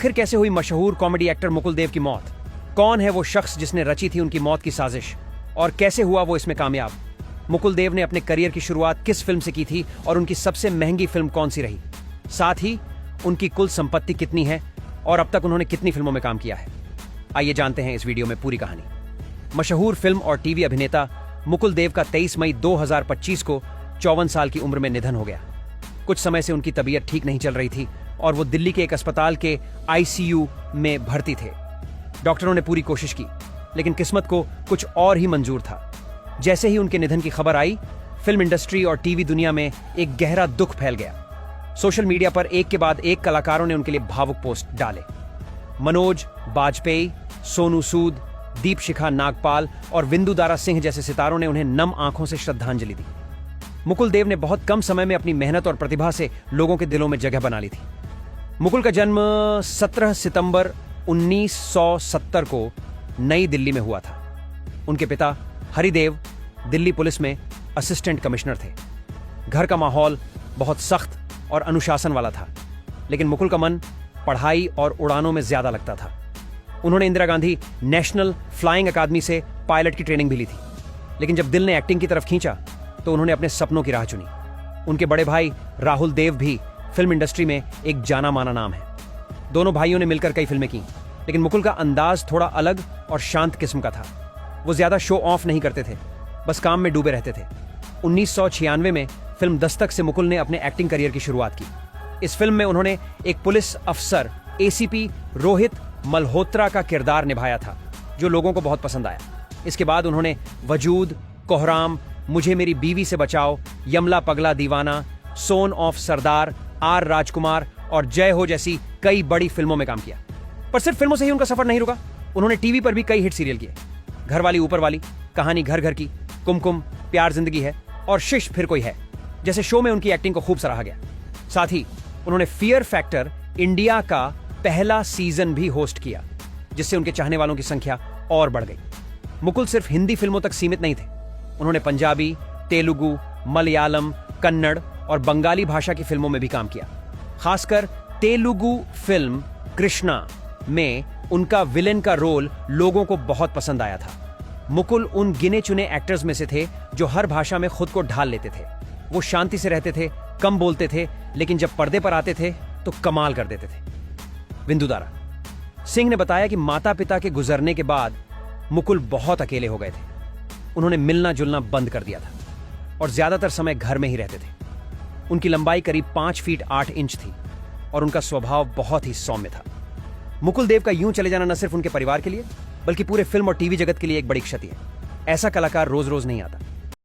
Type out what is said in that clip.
आखिर कैसे हुई मशहूर कॉमेडी एक्टर मुकुल देव की मौत? कौन है वो शख्स जिसने रची थी उनकी मौत की साजिश, और कैसे हुआ वो इसमें कामयाब? मुकुल देव ने अपने करियर की शुरुआत किस फिल्म से की थी और उनकी सबसे महंगी फिल्म कौन सी रही? साथ ही उनकी कुल संपत्ति कितनी है और अब तक उन्होंने कितनी फिल्मों में काम किया है? आइए जानते हैं इस वीडियो में पूरी कहानी। मशहूर फिल्म और टीवी अभिनेता मुकुल देव का 23 मई 2025 को 54 साल की उम्र में निधन हो गया। कुछ समय से उनकी तबीयत ठीक नहीं चल रही थी और वो दिल्ली के एक अस्पताल के आईसीयू में भर्ती थे। डॉक्टरों ने पूरी कोशिश की, लेकिन किस्मत को कुछ और ही मंजूर था। जैसे ही उनके निधन की खबर आई, फिल्म इंडस्ट्री और टीवी दुनिया में एक गहरा दुख फैल गया। सोशल मीडिया पर एक के बाद एक कलाकारों ने उनके लिए भावुक पोस्ट डाले। मनोज बाजपेयी, सोनू सूद, दीपशिखा नागपाल और विंदु दारा सिंह जैसे सितारों ने उन्हें नम आंखों से श्रद्धांजलि दी। मुकुल देव ने बहुत कम समय में अपनी मेहनत और प्रतिभा से लोगों के दिलों में जगह बना ली थी। मुकुल का जन्म 17 सितंबर 1970 को नई दिल्ली में हुआ था। उनके पिता हरिदेव दिल्ली पुलिस में असिस्टेंट कमिश्नर थे। घर का माहौल बहुत सख्त और अनुशासन वाला था, लेकिन मुकुल का मन पढ़ाई और उड़ानों में ज्यादा लगता था। उन्होंने इंदिरा गांधी नेशनल फ्लाइंग अकादमी से पायलट की ट्रेनिंग भी ली थी, लेकिन जब दिल ने एक्टिंग की तरफ खींचा तो उन्होंने अपने सपनों की राह चुनी। उनके बड़े भाई राहुल देव भी फिल्म इंडस्ट्री में एक जाना माना नाम है। दोनों भाइयों ने मिलकर कई फिल्में की, लेकिन मुकुल का अंदाज थोड़ा अलग और शांत किस्म का था। वो ज्यादा शो ऑफ नहीं करते थे, बस काम में डूबे रहते थे। 1996 में फिल्म दस्तक से मुकुल ने अपने एक्टिंग करियर की शुरुआत की। इस फिल्म में उन्होंने एक पुलिस अफसर एसीपी रोहित मल्होत्रा का किरदार निभाया था, जो लोगों को बहुत पसंद आया। इसके बाद उन्होंने वजूद, कोहराम, मुझे मेरी बीवी से बचाओ, यमला पगला दीवाना, सोन ऑफ सरदार, आर राजकुमार और जय हो जैसी कई बड़ी फिल्मों में काम किया। पर सिर्फ फिल्मों से ही उनका सफर नहीं रुका। उन्होंने टीवी पर भी कई हिट सीरियल किए। घरवाली ऊपर वाली, कहानी घर घर की, कुमकुम, प्यार जिंदगी है और शिश फिर कोई है जैसे शो में उनकी एक्टिंग को खूब सराहा गया। साथ ही उन्होंने फियर फैक्टर इंडिया का पहला सीजन भी होस्ट किया, जिससे उनके चाहने वालों की संख्या और बढ़ गई। मुकुल सिर्फ हिंदी फिल्मों तक सीमित नहीं थे। उन्होंने पंजाबी, तेलुगु, मलयालम, कन्नड़ और बंगाली भाषा की फिल्मों में भी काम किया। खासकर तेलुगु फिल्म कृष्णा में उनका विलेन का रोल लोगों को बहुत पसंद आया था। मुकुल उन गिने चुने एक्टर्स में से थे जो हर भाषा में खुद को ढाल लेते थे। वो शांति से रहते थे, कम बोलते थे, लेकिन जब पर्दे पर आते थे तो कमाल कर देते थे। विंदु दारा सिंह ने बताया कि माता पिता के गुजरने के बाद मुकुल बहुत अकेले हो गए थे। उन्होंने मिलना जुलना बंद कर दिया था और ज्यादातर समय घर में ही रहते थे। उनकी लंबाई करीब 5 फीट 8 इंच थी और उनका स्वभाव बहुत ही सौम्य था। मुकुल देव का यूं चले जाना न सिर्फ उनके परिवार के लिए, बल्कि पूरे फिल्म और टीवी जगत के लिए एक बड़ी क्षति है। ऐसा कलाकार रोज रोज नहीं आता।